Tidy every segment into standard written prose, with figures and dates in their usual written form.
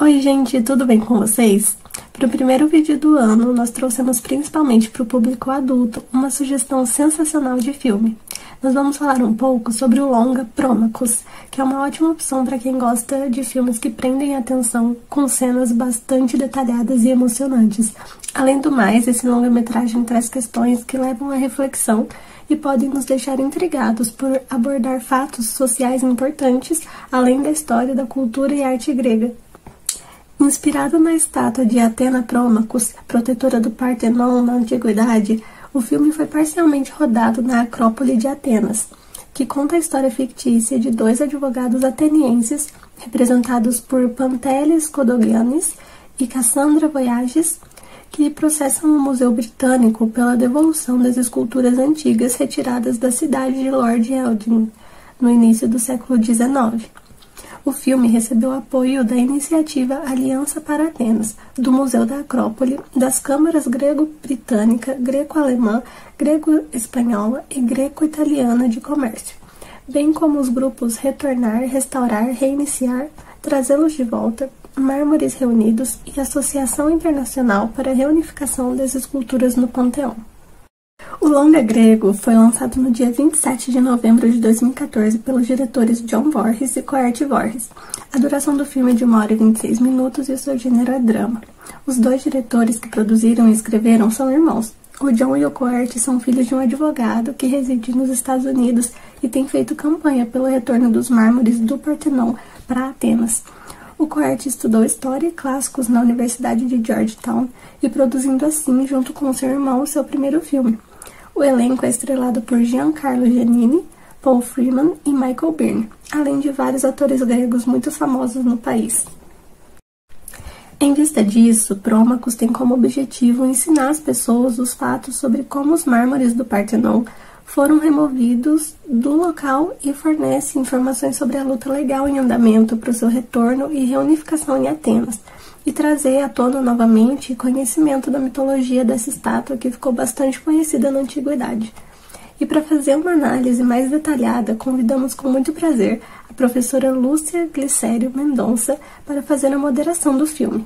Oi, gente, tudo bem com vocês? Para o primeiro vídeo do ano, nós trouxemos principalmente para o público adulto uma sugestão sensacional de filme. Nós vamos falar um pouco sobre o longa Promachus, que é uma ótima opção para quem gosta de filmes que prendem a atenção com cenas bastante detalhadas e emocionantes. Além do mais, esse longa-metragem traz questões que levam à reflexão e podem nos deixar intrigados por abordar fatos sociais importantes, além da história, da cultura e arte grega. Inspirado na estátua de Atena Promachus, protetora do Partenon na antiguidade, o filme foi parcialmente rodado na Acrópole de Atenas, que conta a história fictícia de dois advogados atenienses, representados por Pantelis Kodogiannis e Cassandra Voyages, que processam o Museu Britânico pela devolução das esculturas antigas retiradas da cidade de Lord Eldin, no início do século XIX. O filme recebeu apoio da iniciativa Aliança para Atenas, do Museu da Acrópole, das câmaras grego-britânica, greco-alemã, grego-espanhola e greco-italiana de comércio, bem como os grupos Retornar, Restaurar, Reiniciar, Trazê-los de Volta, Mármores Reunidos e Associação Internacional para a Reunificação das Esculturas no Panteão. O longa grego foi lançado no dia 27 de novembro de 2014 pelos diretores John Voorhees e Coert Voorhees. A duração do filme é de 1 hora e 26 minutos e o seu gênero é drama. Os dois diretores que produziram e escreveram são irmãos. O John e o Coert são filhos de um advogado que reside nos Estados Unidos e tem feito campanha pelo retorno dos mármores do Partenon para Atenas. O Coert estudou História e Clássicos na Universidade de Georgetown e produzindo assim, junto com seu irmão, o seu primeiro filme. O elenco é estrelado por Giancarlo Giannini, Paul Freeman e Michael Byrne, além de vários atores gregos muito famosos no país. Em vista disso, Promachus tem como objetivo ensinar as pessoas os fatos sobre como os mármores do Partenon foram removidos do local e fornece informações sobre a luta legal em andamento para o seu retorno e reunificação em Atenas, e trazer à tona novamente conhecimento da mitologia dessa estátua que ficou bastante conhecida na antiguidade. E para fazer uma análise mais detalhada, convidamos com muito prazer a professora Lúcia Glicério Mendonça para fazer a moderação do filme.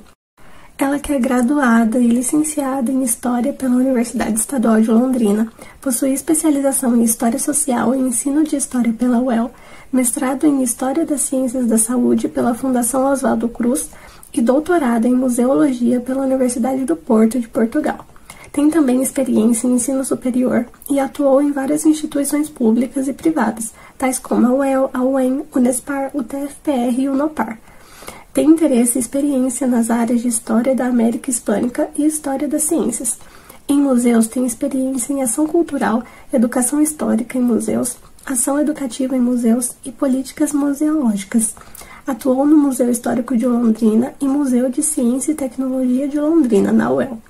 Ela que é graduada e licenciada em História pela Universidade Estadual de Londrina, possui especialização em História Social e Ensino de História pela UEL, mestrado em História das Ciências da Saúde pela Fundação Oswaldo Cruz e doutorado em Museologia pela Universidade do Porto de Portugal. Tem também experiência em ensino superior e atuou em várias instituições públicas e privadas, tais como a UEL, a UEM, Unespar, o TFPR e o Unopar. Tem interesse e experiência nas áreas de História da América Hispânica e História das Ciências. Em museus, tem experiência em ação cultural, educação histórica em museus, ação educativa em museus e políticas museológicas. Atuou no Museu Histórico de Londrina e Museu de Ciência e Tecnologia de Londrina, na UEL.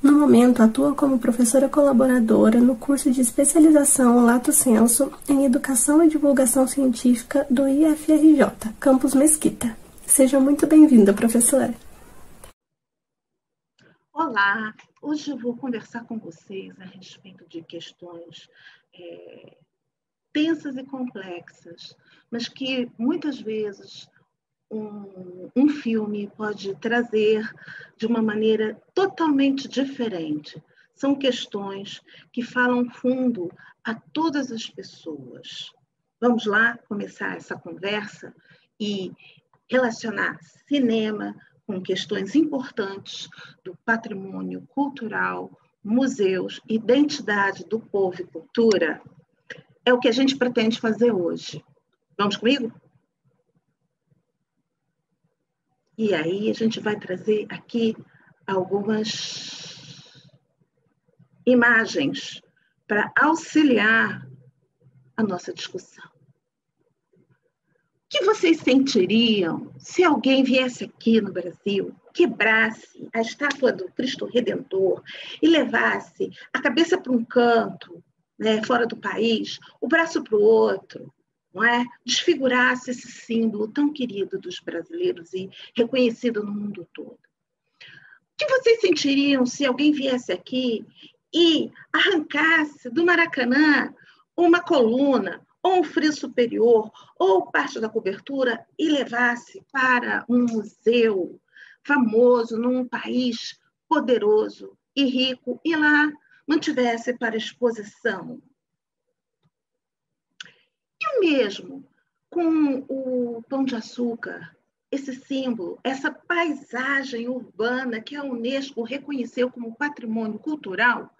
No momento, atua como professora colaboradora no curso de especialização Lato Sensu em Educação e Divulgação Científica do IFRJ, Campus Mesquita. Seja muito bem-vinda, professora. Olá, hoje eu vou conversar com vocês a respeito de questões tensas e complexas, mas que muitas vezes um filme pode trazer de uma maneira totalmente diferente. São questões que falam fundo a todas as pessoas. Vamos lá começar essa conversa e relacionar cinema com questões importantes do patrimônio cultural, museus, identidade do povo e cultura. É o que a gente pretende fazer hoje. Vamos comigo? E aí a gente vai trazer aqui algumas imagens para auxiliar a nossa discussão. O que vocês sentiriam se alguém viesse aqui no Brasil, quebrasse a estátua do Cristo Redentor e levasse a cabeça para um canto, fora do país, o braço para o outro, não é? Desfigurasse esse símbolo tão querido dos brasileiros e reconhecido no mundo todo? O que vocês sentiriam se alguém viesse aqui e arrancasse do Maracanã uma coluna ou um friso superior, ou parte da cobertura, e levasse para um museu famoso num país poderoso e rico, e lá mantivesse para exposição. E mesmo com o Pão de Açúcar, esse símbolo, essa paisagem urbana que a Unesco reconheceu como patrimônio cultural,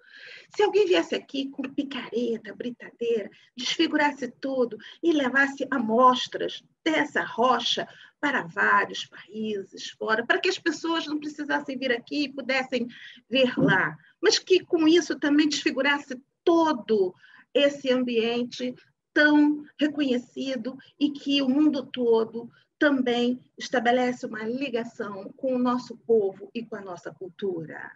se alguém viesse aqui com picareta, britadeira, desfigurasse tudo e levasse amostras dessa rocha para vários países fora, para que as pessoas não precisassem vir aqui e pudessem ver lá, mas que com isso também desfigurasse todo esse ambiente tão reconhecido e que o mundo todo também estabelece uma ligação com o nosso povo e com a nossa cultura.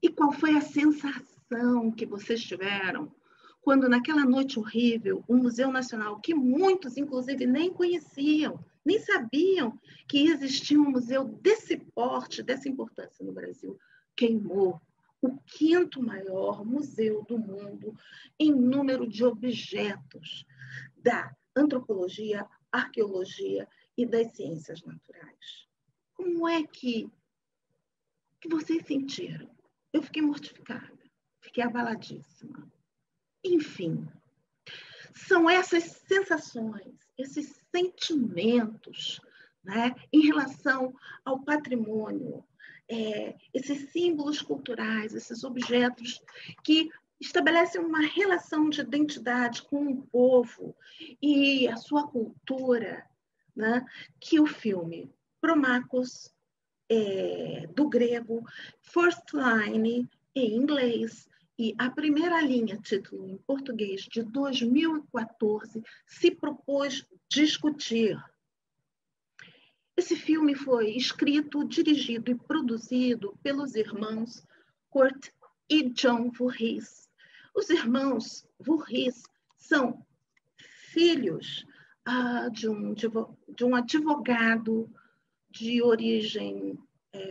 E qual foi a sensação que vocês tiveram quando, naquela noite horrível, o Museu Nacional, que muitos, inclusive, nem conheciam, nem sabiam que existia um museu desse porte, dessa importância no Brasil, queimou o 5º maior museu do mundo em número de objetos da antropologia, arqueologia e das ciências naturais. Como é que vocês sentiram? Eu fiquei mortificada, fiquei abaladíssima. Enfim, são essas sensações, esses sentimentos, né, em relação ao patrimônio, esses símbolos culturais, esses objetos que estabelecem uma relação de identidade com o povo e a sua cultura, né, que o filme Promachos, do grego, First Line em inglês e a primeira linha, título em português, de 2014, se propôs discutir. Esse filme foi escrito, dirigido e produzido pelos irmãos Kurt e John Voorhees. Os irmãos Voorhees são filhos de um advogado de origem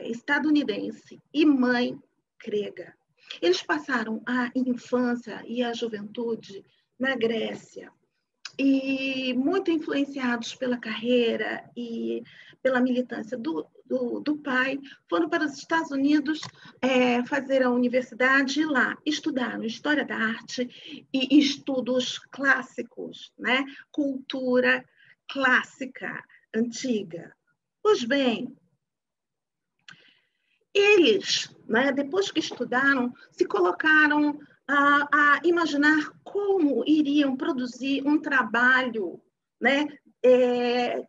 estadunidense e mãe grega. Eles passaram a infância e a juventude na Grécia e, muito influenciados pela carreira e pela militância do pai, foram para os Estados Unidos fazer a universidade e lá estudaram História da Arte e estudos clássicos, né? Cultura clássica, antiga. Pois bem, eles, né, depois que estudaram, se colocaram a imaginar como iriam produzir um trabalho, né,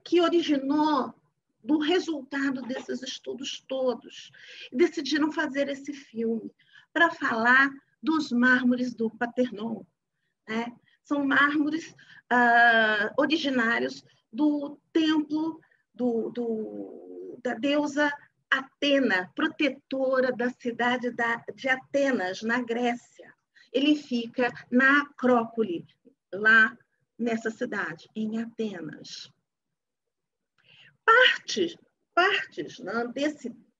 que originou do resultado desses estudos todos. E decidiram fazer esse filme para falar dos mármores do Partenon, né? São mármores originários do templo da deusa Atena, protetora da cidade de Atenas, na Grécia. Ele fica na Acrópole, lá nessa cidade, em Atenas. Partes né,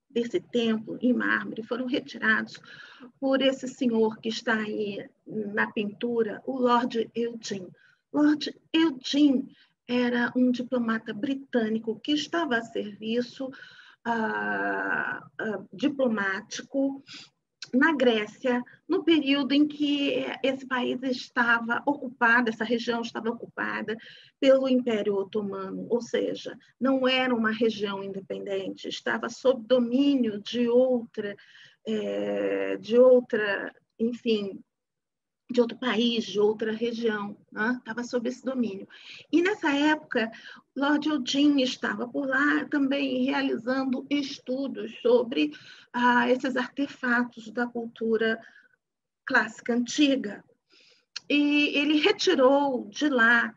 desse templo em mármore foram retirados por esse senhor que está aí na pintura, o Lord Eugene. Lord Eugene era um diplomata britânico que estava a serviço diplomático na Grécia, no período em que esse país estava ocupado, essa região estava ocupada pelo Império Otomano, ou seja, não era uma região independente, estava sob domínio de outra, enfim, de outro país, de outra região, né? Estava sob esse domínio. E nessa época, Lord Eugene estava por lá também realizando estudos sobre esses artefatos da cultura clássica antiga. E ele retirou de lá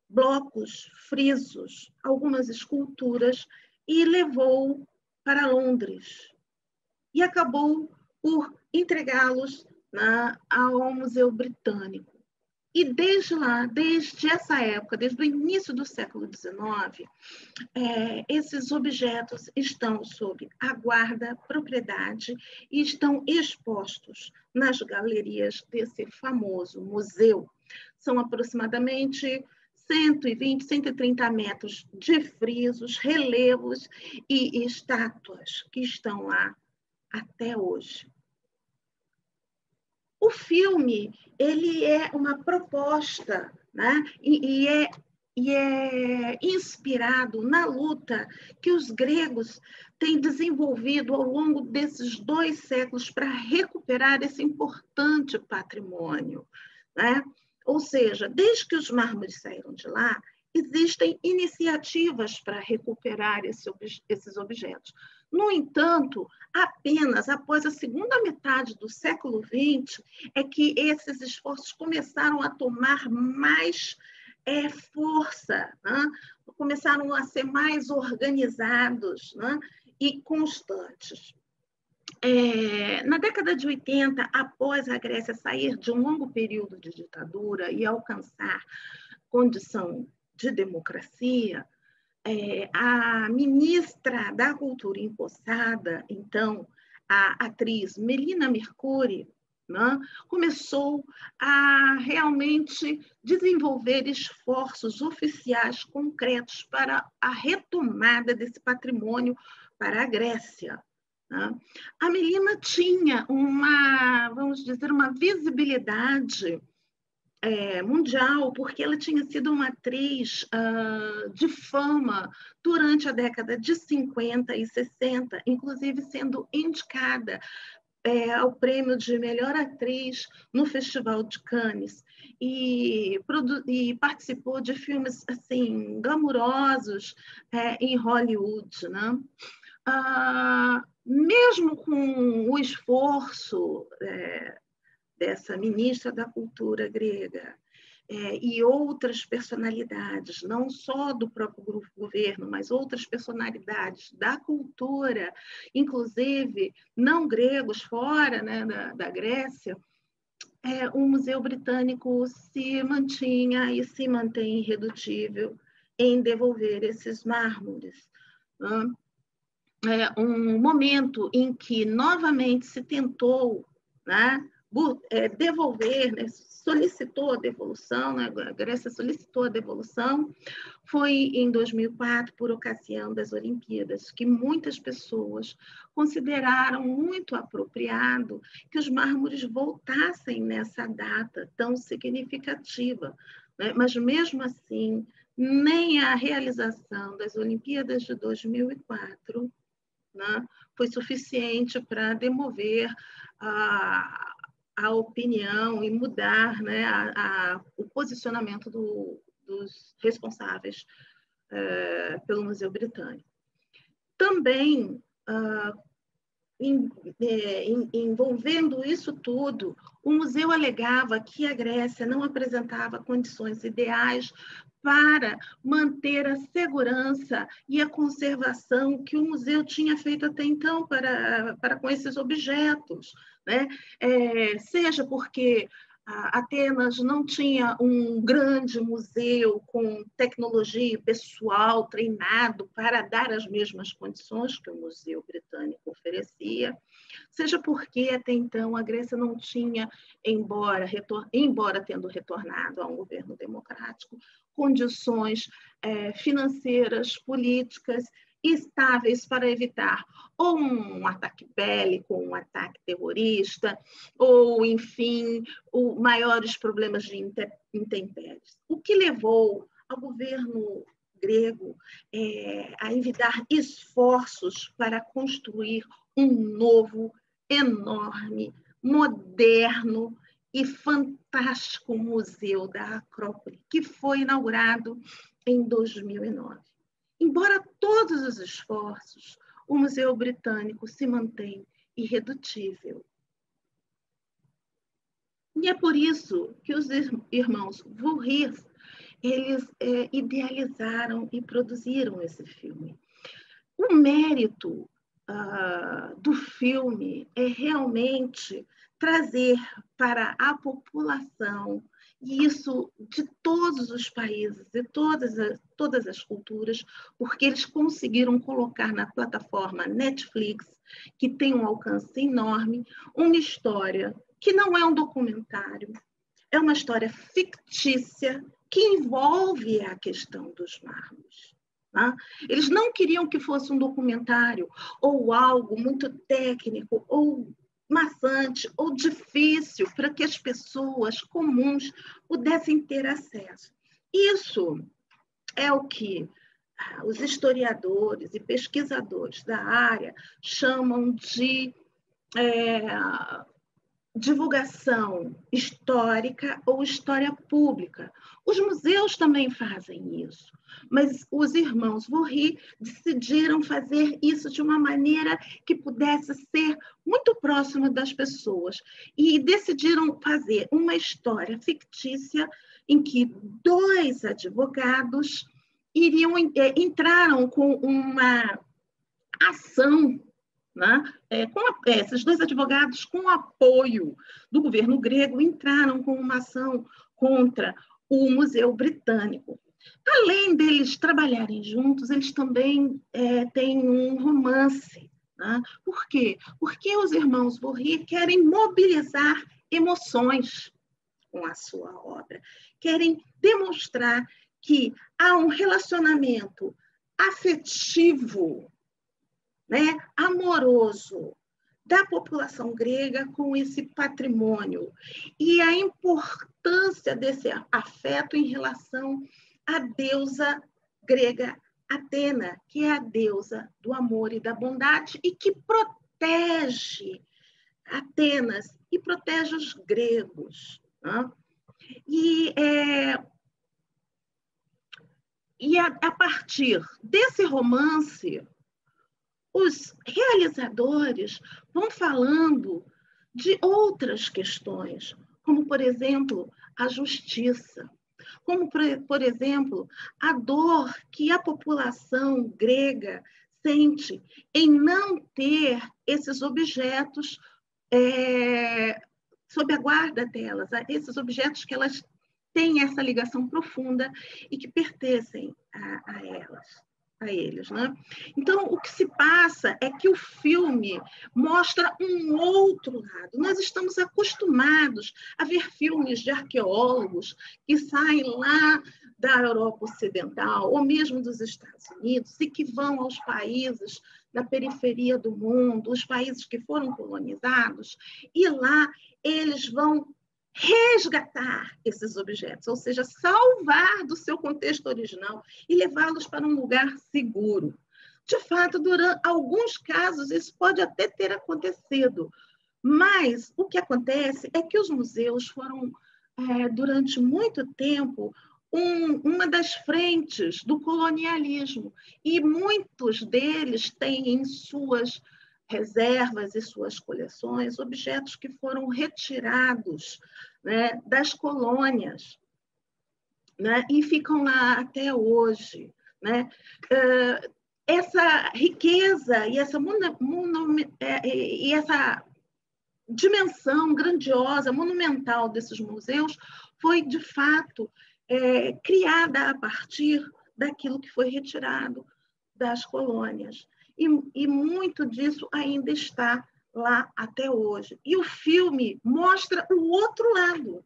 blocos, frisos, algumas esculturas e levou para Londres. E acabou por entregá-los ao Museu Britânico. E desde lá, desde essa época, desde o início do século XIX, esses objetos estão sob a guarda, propriedade e estão expostos nas galerias desse famoso museu, São aproximadamente 120, 130 metros de frisos, relevos e estátuas que estão lá até hoje. O filme, ele é uma proposta, né? E é inspirado na luta que os gregos têm desenvolvido ao longo desses 2 séculos para recuperar esse importante patrimônio, né? Ou seja, desde que os mármores saíram de lá, existem iniciativas para recuperar esses objetos. No entanto, apenas após a segunda metade do século XX é que esses esforços começaram a tomar mais força, né? Começaram a ser mais organizados, né? E constantes. Na década de 80, após a Grécia sair de um longo período de ditadura e alcançar condição de democracia, a ministra da Cultura empossada, então, a atriz Melina Mercouri, né, começou a realmente desenvolver esforços oficiais concretos para a retomada desse patrimônio para a Grécia. Né? A Melina tinha vamos dizer, uma visibilidade mundial, porque ela tinha sido uma atriz de fama durante a década de 50 e 60, inclusive sendo indicada ao prêmio de melhor atriz no Festival de Cannes e participou de filmes assim glamurosos em Hollywood, né? Mesmo com o esforço dessa ministra da Cultura grega e outras personalidades, não só do próprio grupo governo, mas outras personalidades da cultura, inclusive não gregos fora, né, da Grécia, o Museu Britânico se mantinha e se mantém irredutível em devolver esses mármores. Um momento em que novamente se tentou, né, devolver, né, solicitou a devolução, né, a Grécia solicitou a devolução, foi em 2004, por ocasião das Olimpíadas, que muitas pessoas consideraram muito apropriado que os mármores voltassem nessa data tão significativa, né? Mas mesmo assim, nem a realização das Olimpíadas de 2004, né, foi suficiente para demover a opinião e mudar, né, o posicionamento dos responsáveis pelo Museu Britânico. Também, envolvendo isso tudo, o museu alegava que a Grécia não apresentava condições ideais para manter a segurança e a conservação que o museu tinha feito até então para com esses objetos, né? Seja porque Atenas não tinha um grande museu com tecnologia e pessoal treinado para dar as mesmas condições que o Museu Britânico oferecia, seja porque até então a Grécia não tinha, embora tendo retornado a um governo democrático, condições financeiras, políticas estáveis para evitar ou um ataque bélico, um ataque terrorista, ou, enfim, maiores problemas de intempéries. O que levou ao governo grego a envidar esforços para construir um novo, enorme, moderno e fantástico museu da Acrópole, que foi inaugurado em 2009. Embora todos os esforços, o Museu Britânico se mantém irredutível. E é por isso que os irmãos Voorhees, eles idealizaram e produziram esse filme. O mérito do filme é realmente trazer para a população, e isso de todos os países, de todas as culturas, porque eles conseguiram colocar na plataforma Netflix, que tem um alcance enorme, uma história que não é um documentário, é uma história fictícia que envolve a questão dos mármores. Tá? Eles não queriam que fosse um documentário ou algo muito técnico ou maçante ou difícil para que as pessoas comuns pudessem ter acesso. Isso é o que os historiadores e pesquisadores da área chamam de divulgação histórica ou história pública. Os museus também fazem isso, mas os irmãos Vorri decidiram fazer isso de uma maneira que pudesse ser muito próxima das pessoas e decidiram fazer uma história fictícia em que dois advogados entraram com uma ação, né? Esses dois advogados, com apoio do governo grego, entraram com uma ação contra o Museu Britânico. Além deles trabalharem juntos, eles também têm um romance. Né? Por quê? Porque os irmãos Vorri querem mobilizar emoções com a sua obra, querem demonstrar que há um relacionamento afetivo, né, amoroso da população grega com esse patrimônio e a importância desse afeto em relação à deusa grega Atena, que é a deusa do amor e da bondade e que protege Atenas e protege os gregos. Né? E a partir desse romance, os realizadores vão falando de outras questões, como, por exemplo, a justiça, como, por exemplo, a dor que a população grega sente em não ter esses objetos sob a guarda delas, esses objetos que elas têm essa ligação profunda e que pertencem a elas. A eles, né? Então, o que se passa é que o filme mostra um outro lado. Nós estamos acostumados a ver filmes de arqueólogos que saem lá da Europa Ocidental, ou mesmo dos Estados Unidos, e que vão aos países na periferia do mundo, os países que foram colonizados, e lá eles vão resgatar esses objetos, ou seja, salvar do seu contexto original e levá-los para um lugar seguro. De fato, durante alguns casos, isso pode até ter acontecido, mas o que acontece é que os museus foram, durante muito tempo, uma das frentes do colonialismo, e muitos deles têm em suas reservas e suas coleções objetos que foram retirados, né, das colônias, né, e ficam lá até hoje. Né? Essa riqueza e essa dimensão grandiosa, monumental desses museus foi, de fato, criada a partir daquilo que foi retirado das colônias. E muito disso ainda está lá até hoje. E o filme mostra o outro lado,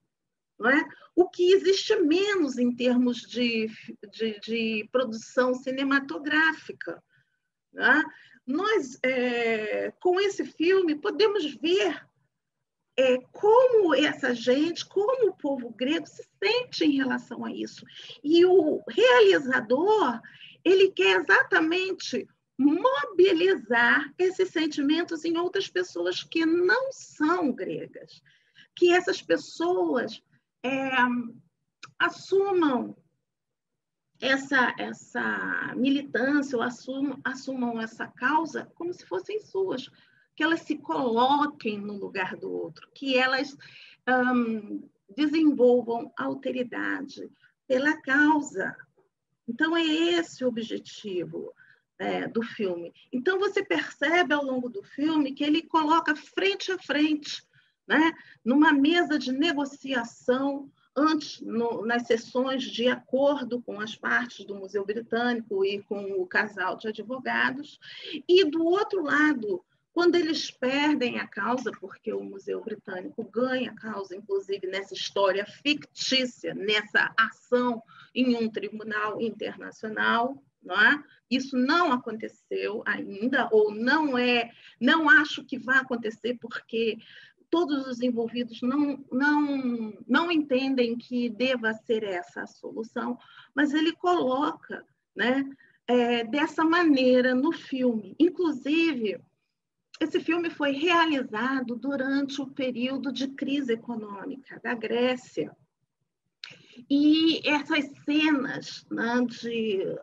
não é? O que existe menos em termos de produção cinematográfica. Não é? Nós, com esse filme, podemos ver como essa gente, como o povo grego se sente em relação a isso. E o realizador, ele quer exatamente mobilizar esses sentimentos em outras pessoas que não são gregas, que essas pessoas assumam essa militância ou assumam essa causa como se fossem suas, que elas se coloquem no lugar do outro, que elas desenvolvam alteridade pela causa. Então, é esse o objetivo do filme. Então, você percebe ao longo do filme que ele coloca frente a frente, né, numa mesa de negociação, antes, nas sessões de acordo com as partes do Museu Britânico e com o casal de advogados, e do outro lado, Quando eles perdem a causa, porque o Museu Britânico ganha a causa, inclusive nessa história fictícia, nessa ação em um tribunal internacional, não é? Isso não aconteceu ainda, ou não acho que vai acontecer, porque todos os envolvidos não entendem que deva ser essa a solução, mas ele coloca, né, dessa maneira no filme. Inclusive, esse filme foi realizado durante o período de crise econômica da Grécia. E essas cenas, né, de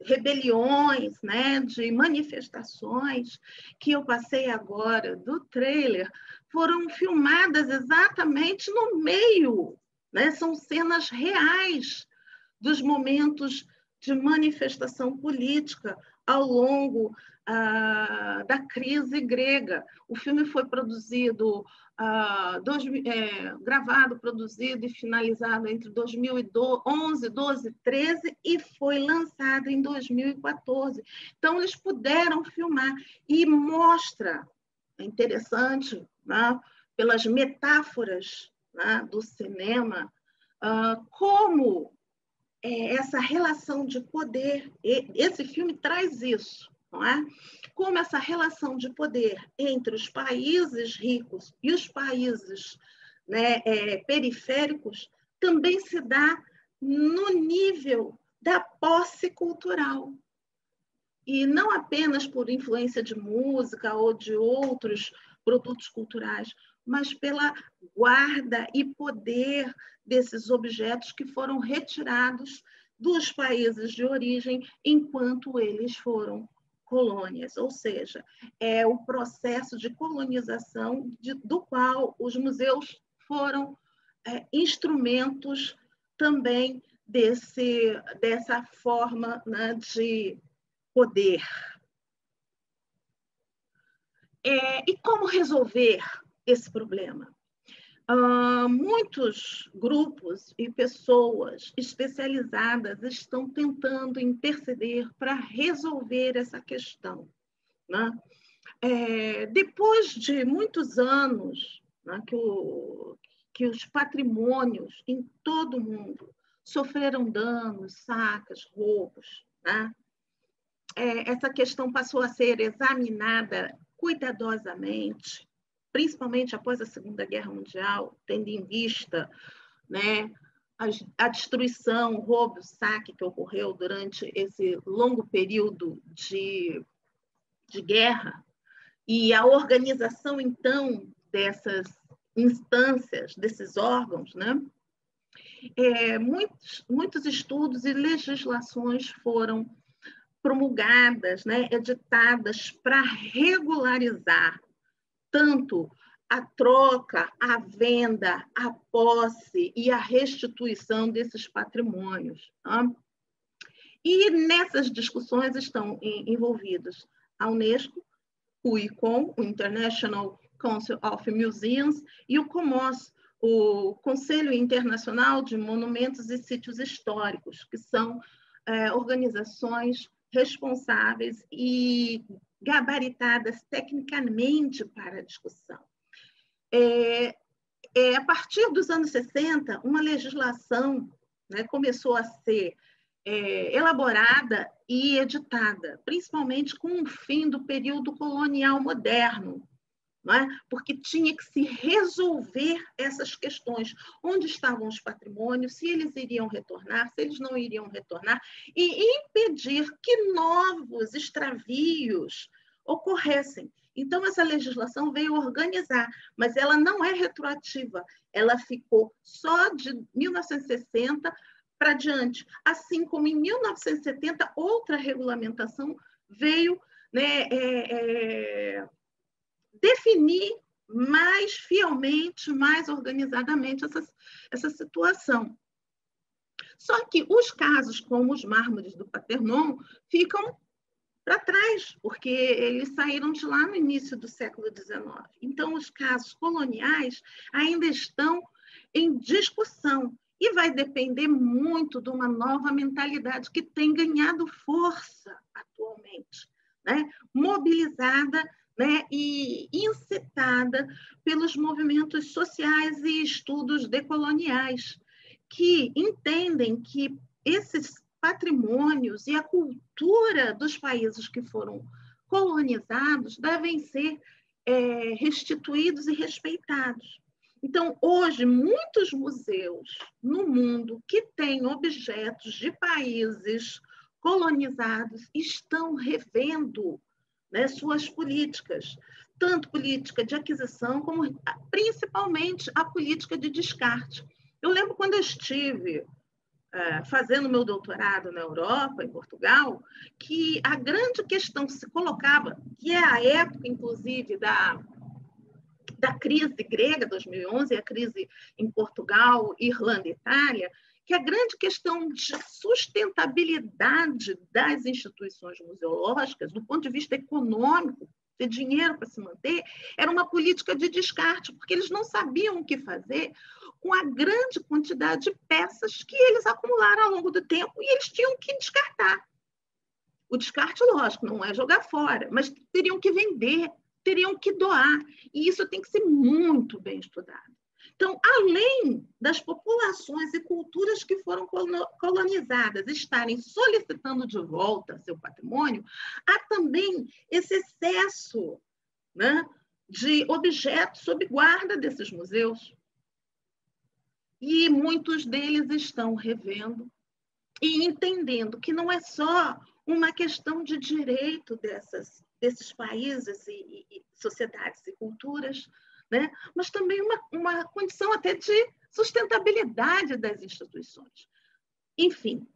rebeliões, né, de manifestações que eu passei agora do trailer, foram filmadas exatamente no meio, né? São cenas reais dos momentos de manifestação política ao longo da crise grega. O filme foi produzido, gravado, produzido e finalizado entre 2011, 12, 13 e foi lançado em 2014. Então, eles puderam filmar e mostra, é interessante, né, pelas metáforas, né, do cinema, como essa relação de poder, esse filme traz isso, não é? Como essa relação de poder entre os países ricos e os países, né, periféricos também se dá no nível da posse cultural. E não apenas por influência de música ou de outros produtos culturais, mas pela guarda e poder desses objetos que foram retirados dos países de origem enquanto eles foram colônias, ou seja, é o processo de colonização do qual os museus foram instrumentos também dessa forma, né, de poder. E como resolver esse problema? Muitos grupos e pessoas especializadas estão tentando interceder para resolver essa questão, né? Depois de muitos anos, né, que os patrimônios em todo o mundo sofreram danos, saques, roubos, né? Essa questão passou a ser examinada cuidadosamente, principalmente após a Segunda Guerra Mundial, tendo em vista, né, a destruição, o roubo, o saque que ocorreu durante esse longo período de guerra, e a organização, então, dessas instâncias, desses órgãos, né? Muitos estudos e legislações foram promulgadas, né, editadas para regularizar tanto a troca, a venda, a posse e a restituição desses patrimônios. Tá? E nessas discussões estão envolvidos a Unesco, o ICOM, o International Council of Museums, e o COMOS, o Conselho Internacional de Monumentos e Sítios Históricos, que são organizações responsáveis e gabaritadas tecnicamente para a discussão. A partir dos anos 60, uma legislação, né, começou a ser elaborada e editada, principalmente com o fim do período colonial moderno, não é? Porque tinha que se resolver essas questões. Onde estavam os patrimônios, se eles iriam retornar, se eles não iriam retornar, e impedir que novos extravios ocorressem. Então, essa legislação veio organizar, mas ela não é retroativa, ela ficou só de 1960 para diante. Assim como em 1970, outra regulamentação veio, né, definir mais fielmente, mais organizadamente essa situação. Só que os casos como os mármores do Parthenon ficam para trás, porque eles saíram de lá no início do século XIX. Então, os casos coloniais ainda estão em discussão e vai depender muito de uma nova mentalidade que tem ganhado força atualmente, né? mobilizada, né, e incitada pelos movimentos sociais e estudos decoloniais, que entendem que esses patrimônios e a cultura dos países que foram colonizados devem ser restituídos e respeitados. Então, hoje, muitos museus no mundo que têm objetos de países colonizados estão revendo, né, suas políticas, tanto política de aquisição, como principalmente a política de descarte. Eu lembro quando eu estive fazendo meu doutorado na Europa, em Portugal, que a grande questão que se colocava, que é a época, inclusive, da crise grega, 2011, a crise em Portugal, Irlanda e Itália, que a grande questão de sustentabilidade das instituições museológicas, do ponto de vista econômico, ter dinheiro para se manter, era uma política de descarte, porque eles não sabiam o que fazer com a grande quantidade de peças que eles acumularam ao longo do tempo e eles tinham que descartar. O descarte, lógico, não é jogar fora, mas teriam que vender, teriam que doar, e isso tem que ser muito bem estudado. Então, além das populações e culturas que foram colonizadas estarem solicitando de volta seu patrimônio, há também esse excesso, né, de objetos sob guarda desses museus. E muitos deles estão revendo e entendendo que não é só uma questão de direito desses países e sociedades e culturas, né? Mas também uma condição até de sustentabilidade das instituições. Enfim,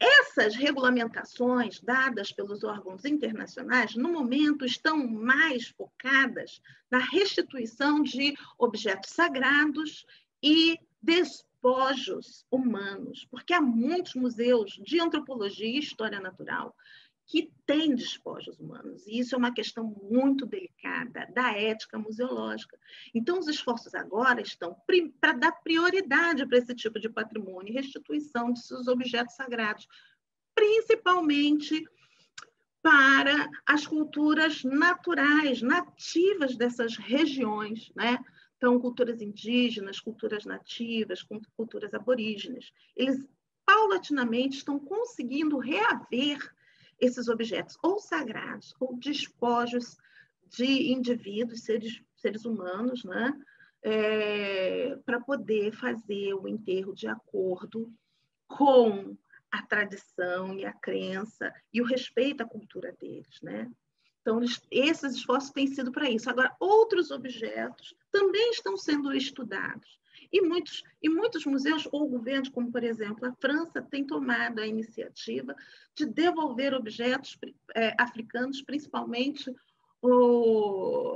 essas regulamentações dadas pelos órgãos internacionais, no momento, estão mais focadas na restituição de objetos sagrados e despojos humanos, porque há muitos museus de antropologia e história natural que têm despojos humanos, e isso é uma questão muito delicada da ética museológica. Então, os esforços agora estão para dar prioridade para esse tipo de patrimônio e restituição de seus objetos sagrados, principalmente para as culturas naturais, nativas dessas regiões, né? Então, culturas indígenas, culturas nativas, culturas aborígenes. Eles, paulatinamente, estão conseguindo reaver esses objetos, ou sagrados, ou despojos de indivíduos, seres humanos, né? Para poder fazer o enterro de acordo com a tradição e a crença e o respeito à cultura deles, né? Então, esses esforços têm sido para isso. Agora, outros objetos também estão sendo estudados. E muitos museus ou governos, como, por exemplo, a França, têm tomado a iniciativa de devolver objetos africanos, principalmente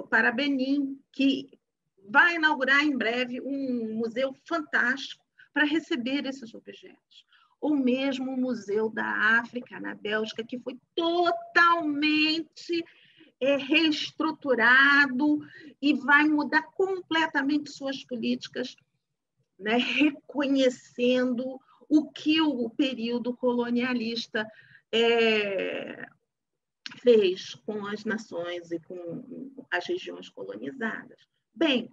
para Benin, que vai inaugurar em breve um museu fantástico para receber esses objetos. Ou mesmo o Museu da África, na Bélgica, que foi totalmente reestruturado e vai mudar completamente suas políticas, né, reconhecendo o que o período colonialista fez com as nações e com as regiões colonizadas. Bem,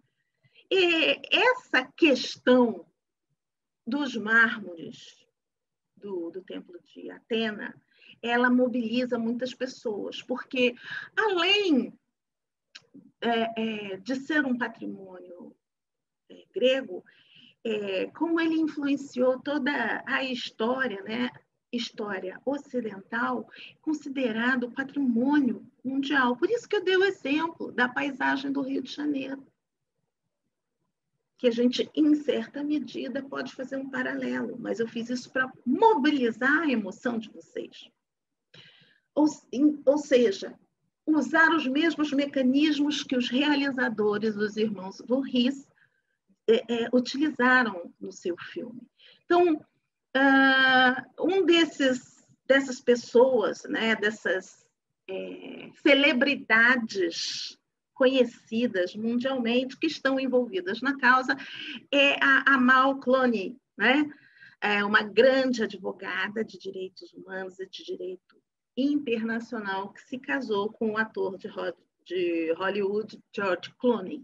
essa questão dos mármores do Templo de Atena, ela mobiliza muitas pessoas, porque além de ser um patrimônio grego, como ele influenciou toda a história, né? História ocidental, considerado patrimônio mundial. Por isso que eu dei o exemplo da paisagem do Rio de Janeiro, que a gente, em certa medida, pode fazer um paralelo, mas eu fiz isso para mobilizar a emoção de vocês. Ou seja, usar os mesmos mecanismos que os realizadores, os irmãos Voorhees, utilizaram no seu filme. Então, dessas pessoas, né, dessas celebridades conhecidas mundialmente que estão envolvidas na causa é a Amal Clooney, né? É uma grande advogada de direitos humanos e de direito internacional que se casou com o ator de Hollywood, George Clooney.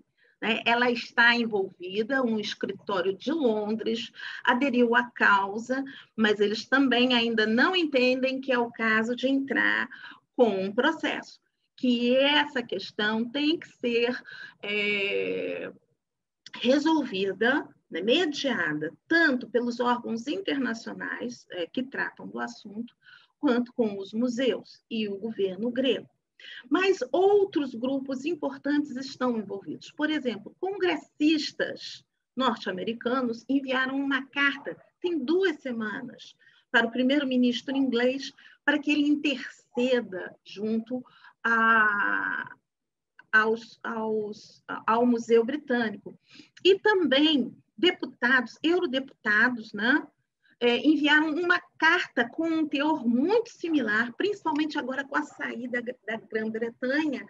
Ela está envolvida, um escritório de Londres aderiu à causa, mas eles também ainda não entendem que é o caso de entrar com um processo, que essa questão tem que ser resolvida, mediada, tanto pelos órgãos internacionais que tratam do assunto, quanto com os museus e o governo grego. Mas outros grupos importantes estão envolvidos. Por exemplo, congressistas norte-americanos enviaram uma carta, tem 2 semanas, para o primeiro-ministro inglês, para que ele interceda junto ao Museu Britânico. E também deputados, eurodeputados, enviaram uma carta com um teor muito similar, principalmente agora com a saída da Grã-Bretanha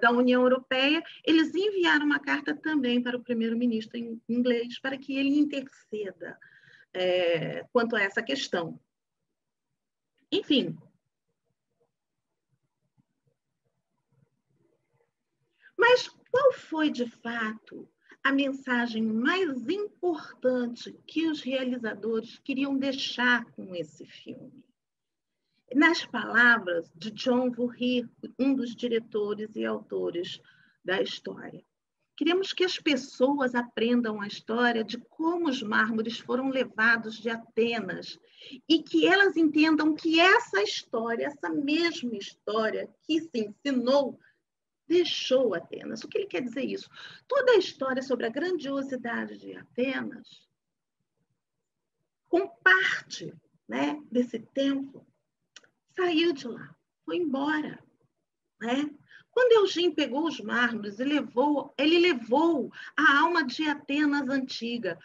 da União Europeia. Eles enviaram uma carta também para o primeiro-ministro inglês para que ele interceda quanto a essa questão. Enfim. Mas qual foi, de fato, a mensagem mais importante que os realizadores queriam deixar com esse filme? Nas palavras de John Vurri, um dos diretores e autores da história, queremos que as pessoas aprendam a história de como os mármores foram levados de Atenas e que elas entendam que essa história, essa mesma história que se ensinou, deixou Atenas. O que ele quer dizer isso? Toda a história sobre a grandiosidade de Atenas, com parte desse templo, saiu de lá, foi embora. Quando Eugênio pegou os mármores ele levou a alma de Atenas antiga,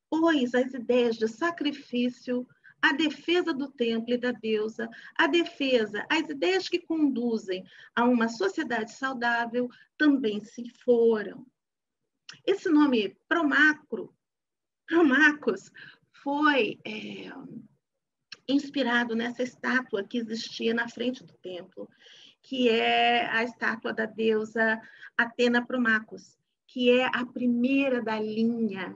pois as ideias de sacrifício, a defesa do templo e da deusa, as ideias que conduzem a uma sociedade saudável também se foram. Esse nome Promacos, foi inspirado nessa estátua que existia na frente do templo, que é a estátua da deusa Atena Promacos, que é a primeira da linha,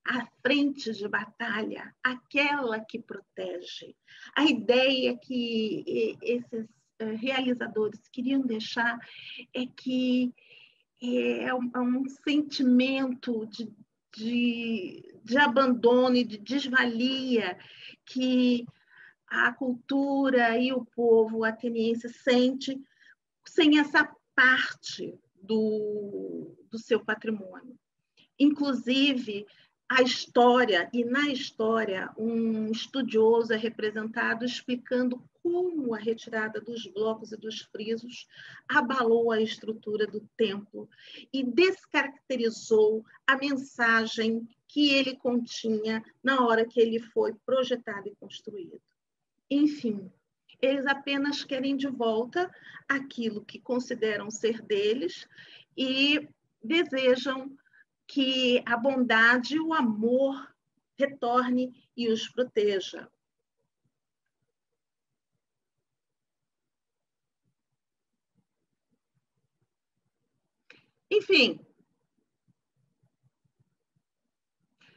à frente de batalha, aquela que protege. A ideia que esses realizadores queriam deixar é que é um sentimento de abandono e de desvalia que a cultura e o povo ateniense sente sem essa parte do seu patrimônio. Inclusive, a história, e na história, um estudioso é representado explicando como a retirada dos blocos e dos frisos abalou a estrutura do templo e descaracterizou a mensagem que ele continha na hora que ele foi projetado e construído. Enfim, eles apenas querem de volta aquilo que consideram ser deles e desejam que a bondade e o amor retorne e os proteja. Enfim,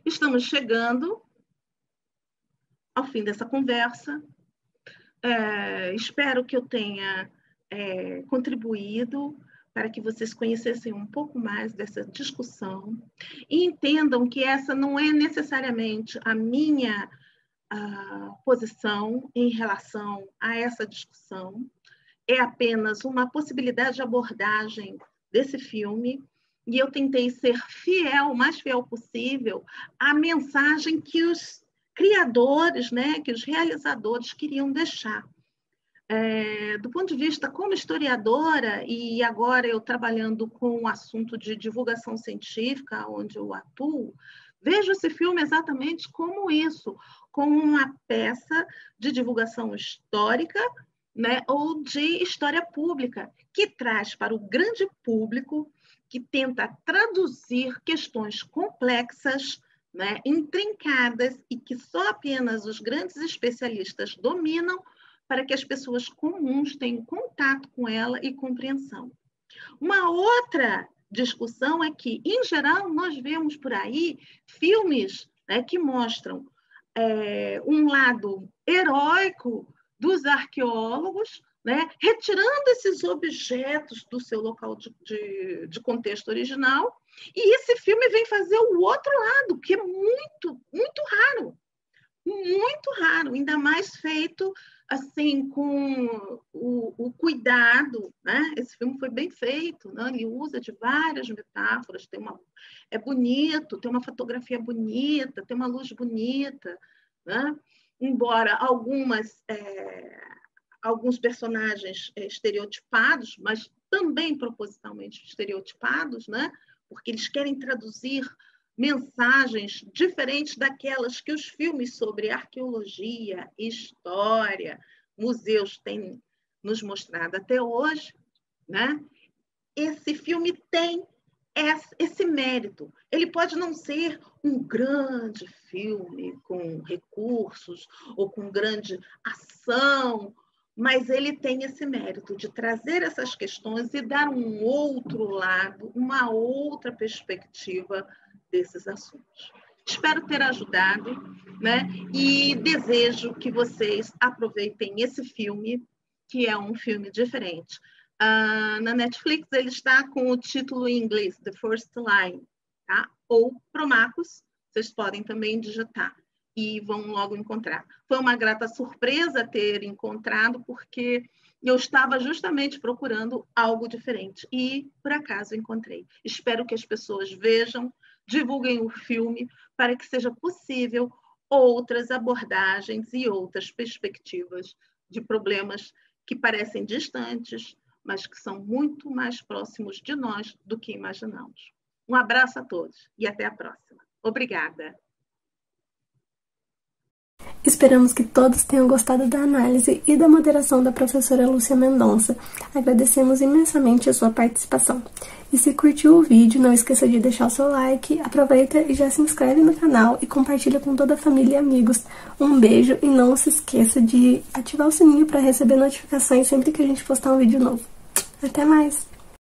estamos chegando ao fim dessa conversa. Espero que eu tenha contribuído para que vocês conhecessem um pouco mais dessa discussão e entendam que essa não é necessariamente a minha posição em relação a essa discussão, é apenas uma possibilidade de abordagem desse filme, e eu tentei ser fiel, o mais fiel possível, à mensagem que os criadores, que os realizadores queriam deixar. Do ponto de vista como historiadora, e agora eu trabalhando com o assunto de divulgação científica, onde eu atuo, vejo esse filme exatamente como isso, como uma peça de divulgação histórica, ou de história pública, que traz para o grande público, que tenta traduzir questões complexas, intrincadas, e que só apenas os grandes especialistas dominam, para que as pessoas comuns tenham contato com ela e compreensão. Uma outra discussão é que, em geral, nós vemos por aí filmes, né, que mostram um lado heróico dos arqueólogos, né, retirando esses objetos do seu local de contexto original, e esse filme vem fazer o outro lado, que é muito, muito raro, ainda mais feito assim com o cuidado, né? Esse filme foi bem feito, né? Ele usa de várias metáforas, é bonito, tem uma fotografia bonita, tem uma luz bonita, né? Embora alguns personagens estereotipados, mas também propositalmente estereotipados, né? Porque eles querem traduzir mensagens diferentes daquelas que os filmes sobre arqueologia, história, museus têm nos mostrado até hoje, né? Esse filme tem esse mérito. Ele pode não ser um grande filme com recursos ou com grande ação, mas ele tem esse mérito de trazer essas questões e dar um outro lado, uma outra perspectiva desses assuntos. Espero ter ajudado, né? E desejo que vocês aproveitem esse filme, que é um filme diferente. Na Netflix ele está com o título em inglês, The First Line, tá? Ou Promachus, vocês podem também digitar e vão logo encontrar. Foi uma grata surpresa ter encontrado, porque eu estava justamente procurando algo diferente e, por acaso, encontrei. Espero que as pessoas vejam, divulguem o filme para que seja possível outras abordagens e outras perspectivas de problemas que parecem distantes, mas que são muito mais próximos de nós do que imaginamos. Um abraço a todos e até a próxima. Obrigada. Esperamos que todos tenham gostado da análise e da moderação da professora Lúcia Mendonça. Agradecemos imensamente a sua participação. E se curtiu o vídeo, não esqueça de deixar o seu like, aproveita e já se inscreve no canal e compartilha com toda a família e amigos. Um beijo e não se esqueça de ativar o sininho para receber notificações sempre que a gente postar um vídeo novo. Até mais!